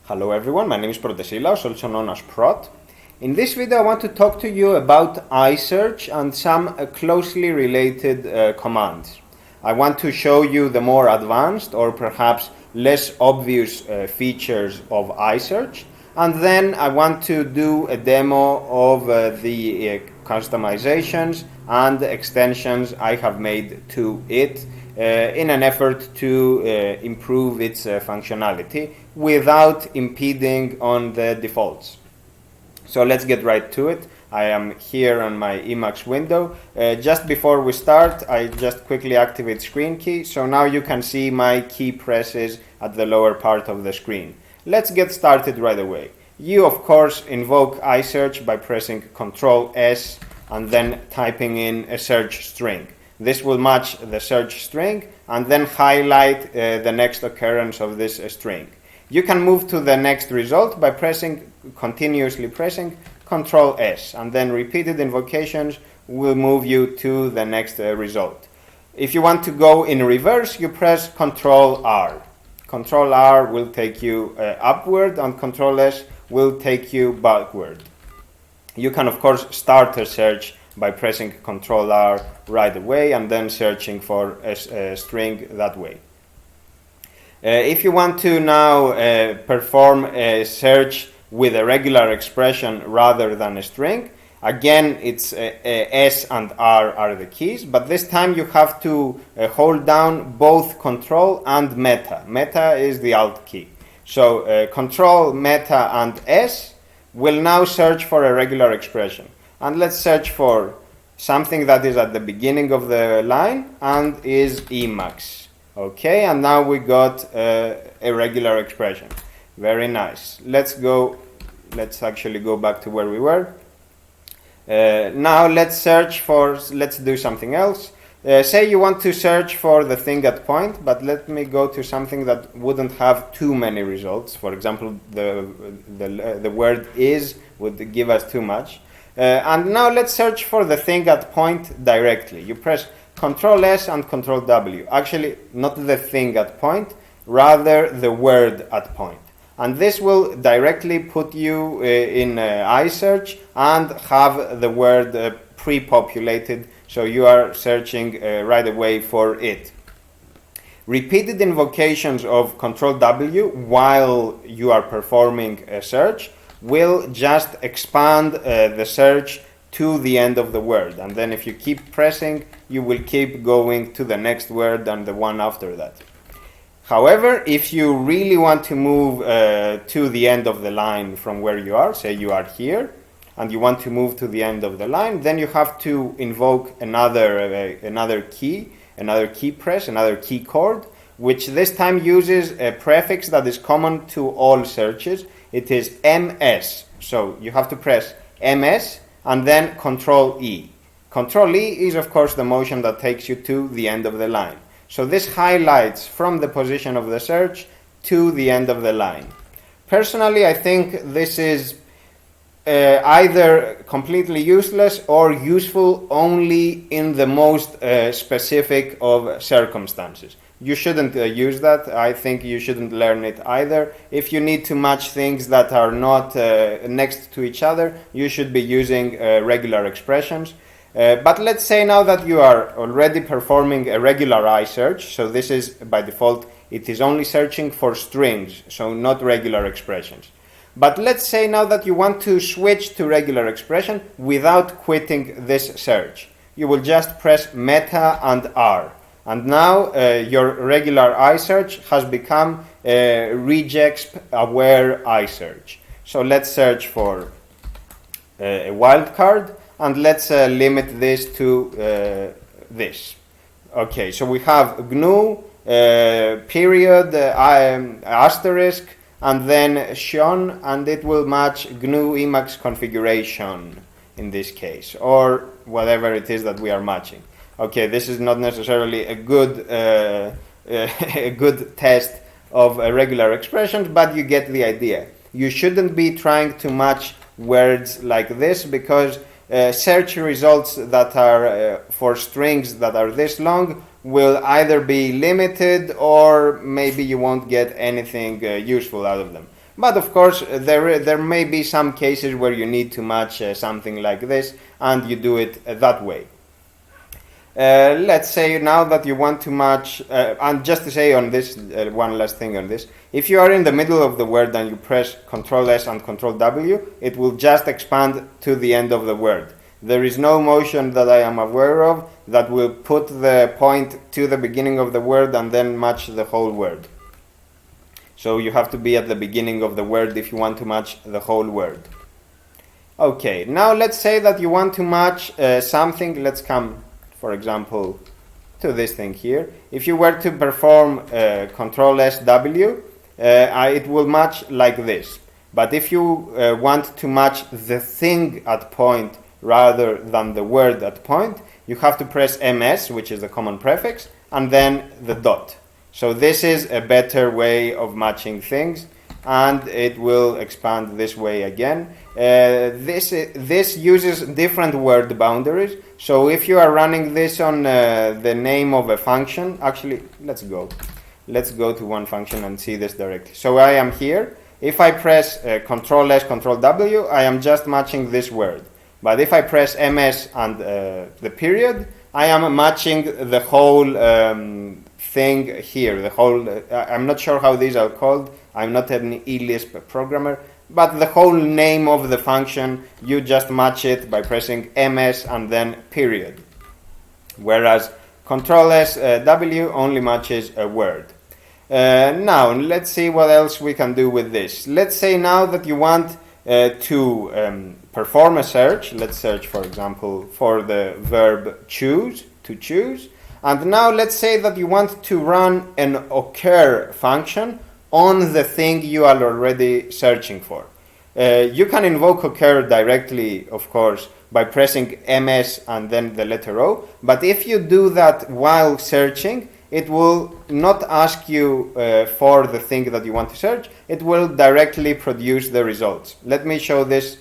Hello everyone, my name is Protesilaos, also known as Prot. In this video I want to talk to you about ISEARCH and some closely related commands. I want to show you the more advanced or perhaps less obvious features of ISEARCH, and then I want to do a demo of the customizations and extensions I have made to it in an effort to improve its functionality without impeding on the defaults. So let's get right to it. I am here on my Emacs window. Just before we start, I just quickly activate screen key. So now you can see my key presses at the lower part of the screen. Let's get started right away. You, of course, invoke ISEARCH by pressing Ctrl S and then typing in a search string. This will match the search string and then highlight the next occurrence of this string. You can move to the next result by continuously pressing Ctrl S, and then repeated invocations will move you to the next result. If you want to go in reverse, you press Ctrl R. Ctrl R will take you upward and Ctrl S will take you backward. You can of course start a search by pressing Ctrl R right away and then searching for a string that way. If you want to now perform a search with a regular expression rather than a string, again it's S and R are the keys, but this time you have to hold down both Control and Meta. Meta is the Alt key. So Control, Meta and S will now search for a regular expression. And let's search for something that is at the beginning of the line and is Emacs. Okay, and now we got a regular expression. Very nice. Let's actually go back to where we were. Now let's do something else. Say you want to search for the thing at point, but let me go to something that wouldn't have too many results. For example, the word is would give us too much. And now let's search for the thing at point directly. You press Ctrl S and Ctrl W. Actually, not the thing at point, rather the word at point. And this will directly put you in ISEARCH and have the word pre-populated, so you are searching right away for it. Repeated invocations of Ctrl W while you are performing a search will just expand the search to the end of the word, and then if you keep pressing you will keep going to the next word and the one after that. However, if you really want to move to the end of the line from where you are, say you are here and you want to move to the end of the line, then you have to invoke another key press, another key chord, which this time uses a prefix that is common to all searches. It is MS. So you have to press MS and then Ctrl E. Ctrl E is of course the motion that takes you to the end of the line. So this highlights from the position of the search to the end of the line. Personally, I think this is either completely useless or useful only in the most specific of circumstances. You shouldn't use that. I think you shouldn't learn it either. If you need to match things that are not next to each other, you should be using regular expressions. But let's say now that you are already performing a regular ISEARCH, so this is by default, it is only searching for strings, so not regular expressions. But let's say now that you want to switch to regular expression without quitting this search. You will just press Meta and R. And now your regular ISEARCH has become a regex-aware ISEARCH. So let's search for a wildcard, and let's limit this to this. Okay, so we have GNU, period, asterisk, and then Shon, and it will match GNU Emacs configuration in this case, or whatever it is that we are matching. Okay, this is not necessarily a good test of regular expressions, but you get the idea. You shouldn't be trying to match words like this because search results that are for strings that are this long will either be limited or maybe you won't get anything useful out of them. But of course, there may be some cases where you need to match something like this, and you do it that way. Let's say now that you want to match, and just to say on this, one last thing on this, if you are in the middle of the word and you press Ctrl S and Ctrl W, it will just expand to the end of the word. There is no motion that I am aware of that will put the point to the beginning of the word and then match the whole word. So you have to be at the beginning of the word if you want to match the whole word. Okay, now let's say that you want to match something. Let's come, for example, to this thing here. If you were to perform Ctrl S W, it will match like this. But if you want to match the thing at point rather than the word at point, you have to press MS, which is the common prefix, and then the dot. So this is a better way of matching things, and it will expand this way again. This uses different word boundaries. So if you are running this on the name of a function, actually, let's go to one function and see this directly. So I am here. If I press Ctrl S, Ctrl W, I am just matching this word. But if I press MS and the period, I am matching the whole thing here. The whole. I'm not sure how these are called. I'm not an eLisp programmer. But the whole name of the function, you just match it by pressing MS and then period. Whereas Ctrl S W only matches a word. Now, let's see what else we can do with this. Let's say now that you want to perform a search. Let's search, for example, for the verb choose, to choose. And now let's say that you want to run an occur function on the thing you are already searching for. You can invoke occur directly, of course, by pressing MS and then the letter O. But if you do that while searching, it will not ask you for the thing that you want to search. It will directly produce the results. Let me show this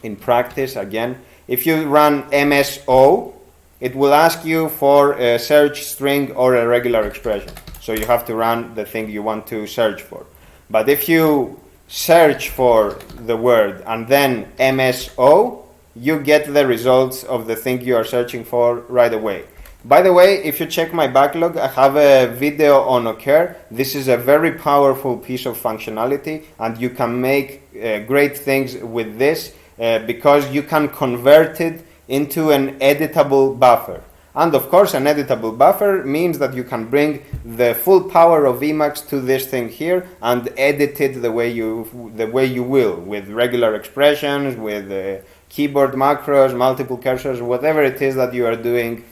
in practice again. If you run MSO, it will ask you for a search string or a regular expression. So you have to run the thing you want to search for. But if you search for the word and then MSO, you get the results of the thing you are searching for right away. By the way, if you check my backlog, I have a video on occur. This is a very powerful piece of functionality, and you can make great things with this because you can convert it into an editable buffer. And of course, an editable buffer means that you can bring the full power of Emacs to this thing here and edit it the way you will, with regular expressions, with keyboard macros, multiple cursors, whatever it is that you are doing,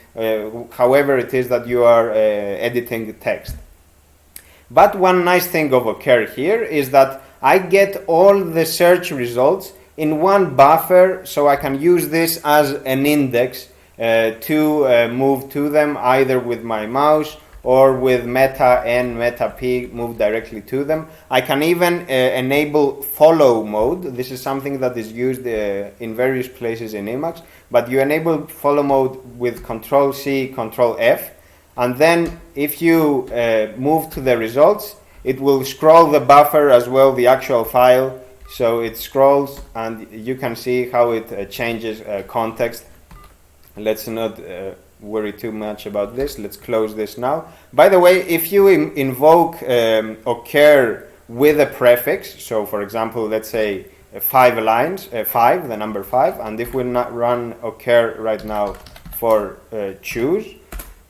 however it is that you are editing text. But one nice thing of occur here is that I get all the search results in one buffer, so I can use this as an index to move to them either with my mouse or with meta N, meta P, move directly to them. I can even enable follow mode. This is something that is used in various places in Emacs, but you enable follow mode with Control C, Control F, and then if you move to the results, it will scroll the buffer as well, the actual file. So it scrolls and you can see how it changes context. Let's not worry too much about this. Let's close this now. By the way, if you invoke occur with a prefix, so for example, let's say 5 lines, 5, the number 5, and if we not run occur right now for choose,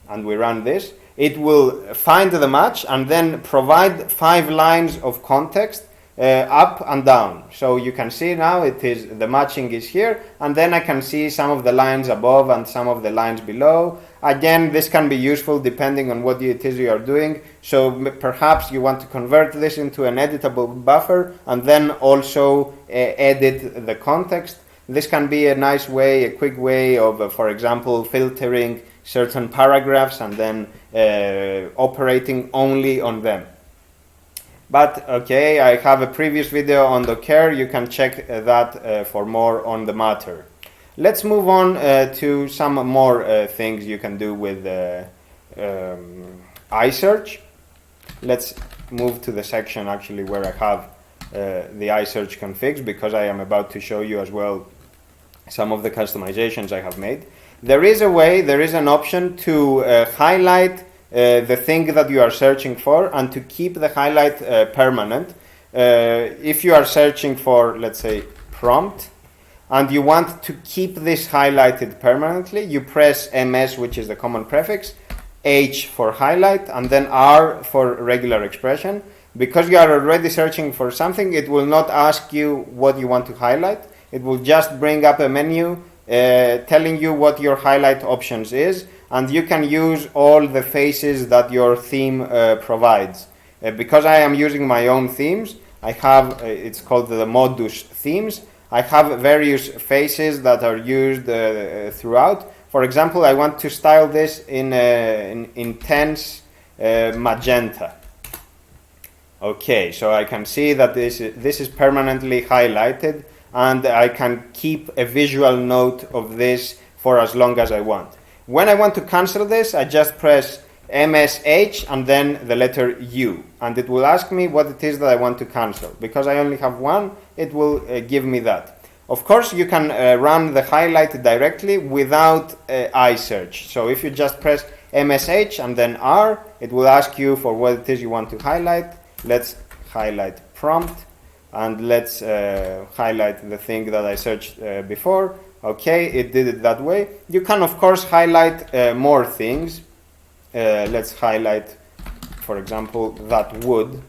and we run this, it will find the match and then provide 5 lines of context up and down. So you can see now it is the matching is here, and then I can see some of the lines above and some of the lines below. Again, this can be useful depending on what it is you are doing. So perhaps you want to convert this into an editable buffer and then also edit the context. This can be a nice way, a quick way of, for example, filtering certain paragraphs and then operating only on them. But okay, I have a previous video on occur. You can check that for more on the matter. Let's move on to some more things you can do with ISEARCH. Let's move to the section actually where I have the iSearch configs, because I am about to show you as well some of the customizations I have made. There is an option to highlight the thing that you are searching for and to keep the highlight permanent. If you are searching for, let's say, prompt, and you want to keep this highlighted permanently, you press MS, which is the common prefix, H for highlight, and then R for regular expression. Because you are already searching for something, it will not ask you what you want to highlight. It will just bring up a menu telling you what your highlight options is, and you can use all the faces that your theme provides. Because I am using my own themes, I have, it's called the Modus themes. I have various faces that are used throughout. For example, I want to style this in intense magenta. Okay, so I can see that this is permanently highlighted, and I can keep a visual note of this for as long as I want. When I want to cancel this, I just press MSH and then the letter U, and it will ask me what it is that I want to cancel. Because I only have one, it will give me that. Of course, you can run the highlight directly without ISEARCH. So if you just press MSH and then R, it will ask you for what it is you want to highlight. Let's highlight prompt, and let's highlight the thing that I searched before. Okay, it did it that way. You can, of course, highlight more things. Let's highlight, for example, that wood,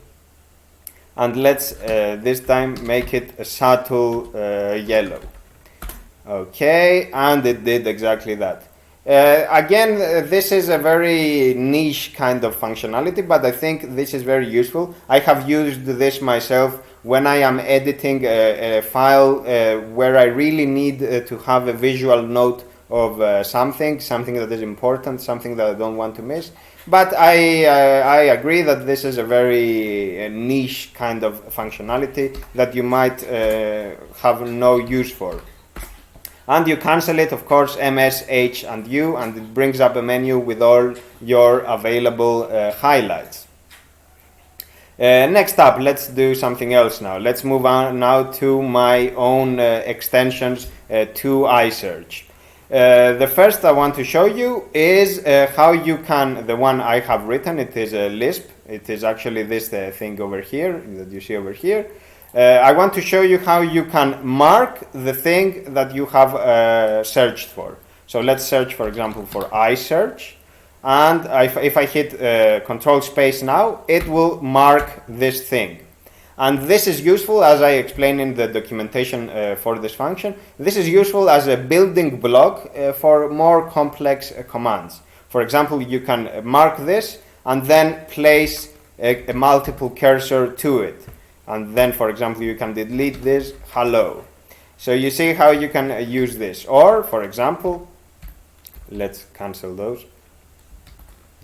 and let's this time make it a subtle yellow. Okay, and it did exactly that. Again, this is a very niche kind of functionality, but I think this is very useful. I have used this myself when I am editing a file where I really need to have a visual note of something that is important, something that I don't want to miss. But I agree that this is a very niche kind of functionality that you might have no use for. And you cancel it, of course, MS, H, and U, and it brings up a menu with all your available highlights. Next up, let's do something else now. Let's move on now to my own extensions to iSearch. The first I want to show you is how you can, the one I have written, it is a Lisp. It is actually this thing over here that you see over here. I want to show you how you can mark the thing that you have searched for. So let's search, for example, for iSearch. And if I hit Control Space now, it will mark this thing. And this is useful, as I explained in the documentation for this function. This is useful as a building block for more complex commands. For example, you can mark this and then place a multiple cursor to it. And then, for example, you can delete this hello. So you see how you can use this. Or, for example, let's cancel those.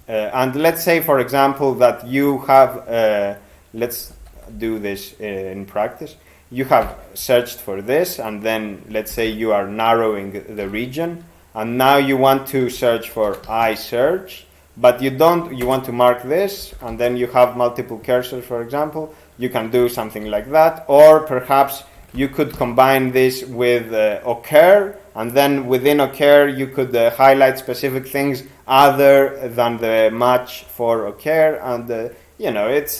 And let's say, for example, that you have, let's do this in practice. You have searched for this, and then let's say you are narrowing the region, and now you want to search for iSearch, but you want to mark this, and then you have multiple cursors, for example. You can do something like that, or perhaps you could combine this with occur, and then within occur you could highlight specific things other than the match for occur, and you know, it's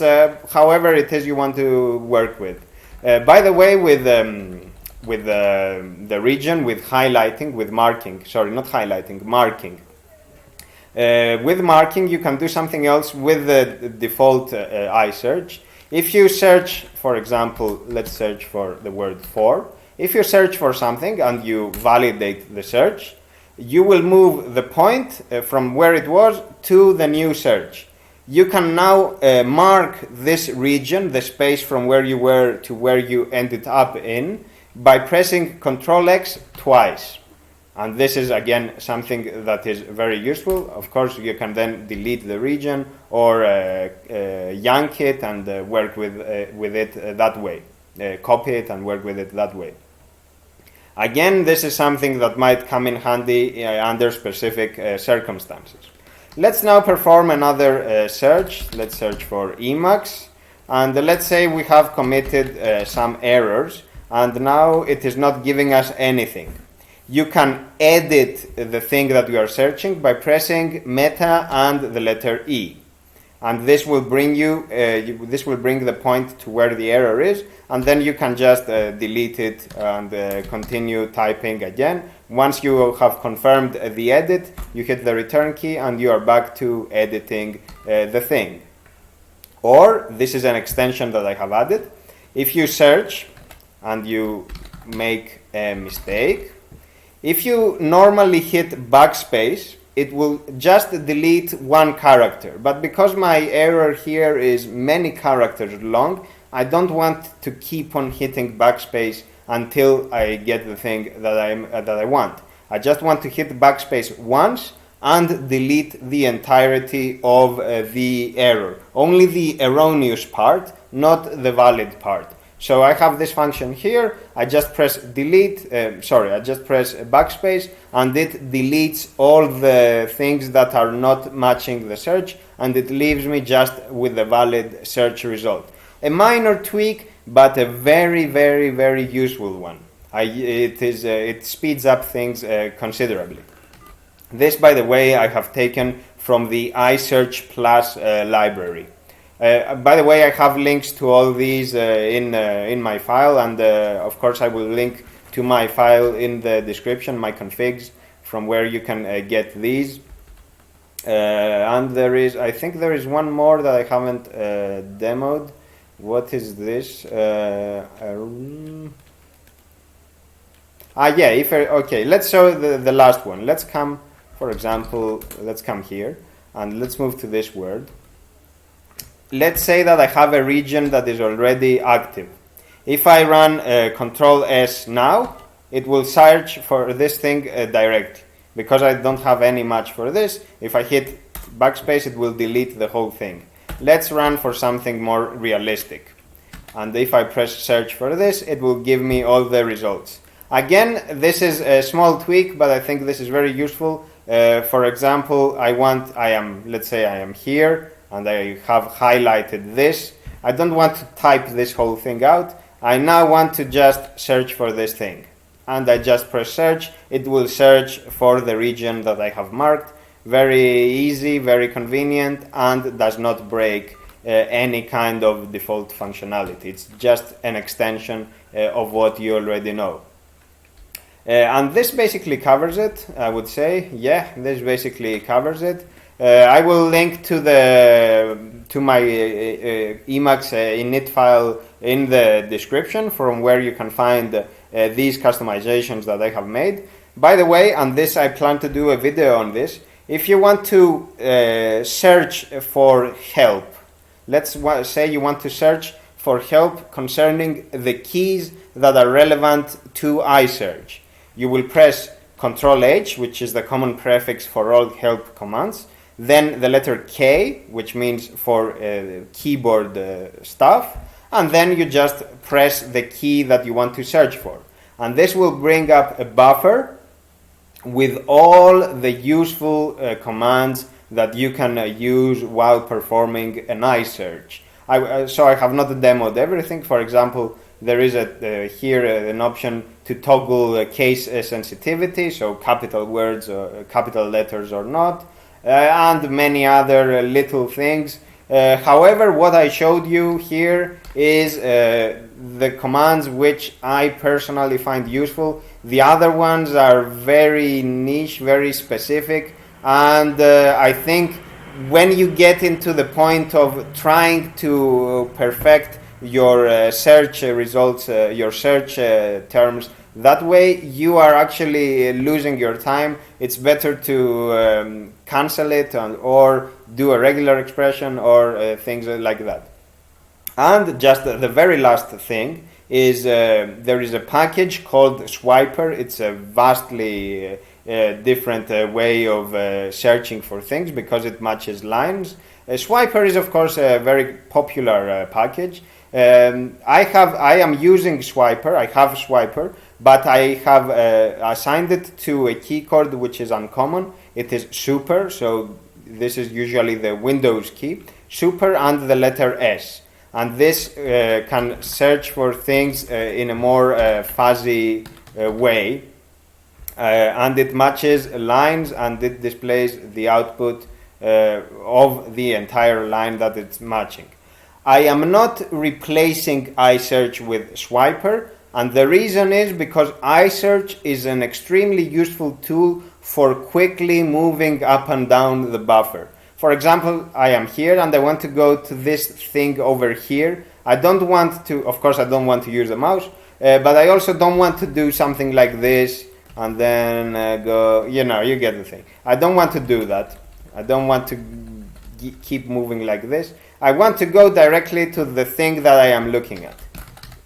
however it is you want to work with. By the way, with the region, with highlighting, with marking, sorry, not highlighting, marking. With marking, you can do something else with the default iSearch. If you search, for example, let's search for the word for. If you search for something and you validate the search, you will move the point from where it was to the new search. You can now mark this region, the space from where you were to where you ended up in, by pressing Ctrl X twice. And this is, again, something that is very useful. Of course, you can then delete the region or yank it and work with it that way. Copy it and work with it that way. Again, this is something that might come in handy under specific circumstances. Let's now perform another search. Let's search for Emacs. and let's say we have committed some errors, and now it is not giving us anything. You can edit the thing that you are searching by pressing meta and the letter E, and this will bring this will bring the point to where the error is, and then you can just delete it and continue typing again. Once you have confirmed the edit, you hit the return key and you are back to editing the thing. Or this is an extension that I have added. If you search and you make a mistake, if you normally hit backspace, it will just delete one character. But because my error here is many characters long, I don't want to keep on hitting backspace until I get the thing that I want. I just want to hit backspace once and delete the entirety of the error. Only the erroneous part, not the valid part. So I have this function here. I just press I just press backspace, and it deletes all the things that are not matching the search, and it leaves me just with the valid search result. A minor tweak, but a very, very, very useful one. It speeds up things considerably. This, by the way, I have taken from the ISEARCH Plus library. By the way, I have links to all these in my file, and of course I will link to my file in the description, my configs, from where you can get these. And I think there is one more that I haven't demoed. What is this? Okay, let's show the last one. Let's come, for example, let's come here, and let's move to this word. Let's say that I have a region that is already active. If I run Control S now, it will search for this thing directly. Because I don't have any match for this, if I hit backspace, it will delete the whole thing. Let's run for something more realistic. And if I press search for this, it will give me all the results. Again, this is a small tweak, but I think this is very useful. For example, let's say I am here, and I have highlighted this. I don't want to type this whole thing out. I now want to just search for this thing. And I just press search. It will search for the region that I have marked. Very easy, very convenient, and does not break any kind of default functionality. It's just an extension of what you already know. And this basically covers it, I would say. Yeah, this basically covers it. I will link to my Emacs init file in the description, from where you can find these customizations that I have made. By the way, and this I plan to do a video on this, if you want to search for help, let's say you want to search for help concerning the keys that are relevant to ISEARCH. You will press Ctrl H, which is the common prefix for all help commands, then the letter K, which means for keyboard stuff, and then you just press the key that you want to search for. And this will bring up a buffer with all the useful commands that you can use while performing an ISEARCH. So I have not demoed everything. For example, there is here an option to toggle case sensitivity, so capital words or capital letters or not, and many other little things. However, what I showed you here is the commands which I personally find useful. The other ones are very niche, very specific, and I think when you get into the point of trying to perfect your search results, your search terms, that way you are actually losing your time. It's better to cancel it or do a regular expression or things like that. And just the very last thing is there is a package called Swiper. It's a vastly different way of searching for things because it matches lines. Swiper is of course a very popular package. I am using Swiper. I have Swiper, but I have assigned it to a key code which is uncommon. It is super, so this is usually the Windows key, super and the letter S. and this can search for things in a more fuzzy way, and it matches lines and it displays the output of the entire line that it's matching. I am not replacing ISEARCH with Swiper, and the reason is because ISEARCH is an extremely useful tool for quickly moving up and down the buffer. For example, I am here and I want to go to this thing over here. I don't want to, of course I don't want to use the mouse, but I also don't want to do something like this and then go, you know, you get the thing. I don't want to do that. I don't want to keep moving like this. I want to go directly to the thing that I am looking at.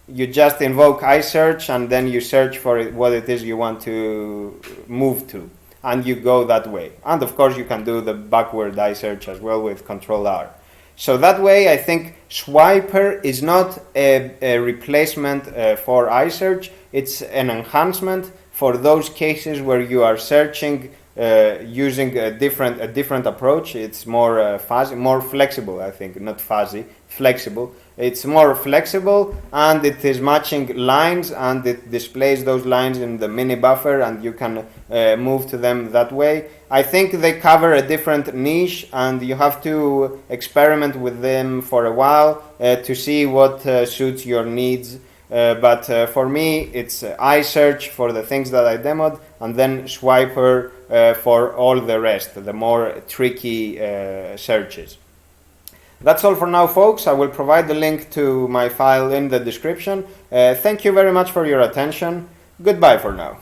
You just invoke ISEARCH and then you search for what it is you want to move to, and you go that way. And of course you can do the backward ISEARCH as well with Control-R. So that way I think Swiper is not a replacement for ISEARCH, it's an enhancement for those cases where you are searching using a different approach. It's more fuzzy, more flexible, I think, not fuzzy, flexible. It's more flexible and it is matching lines and it displays those lines in the mini buffer and you can move to them that way. I think they cover a different niche and you have to experiment with them for a while to see what suits your needs. But for me, it's ISEARCH for the things that I demoed, and then Swiper for all the rest, the more tricky searches. That's all for now, folks. I will provide the link to my file in the description. Thank you very much for your attention. Goodbye for now.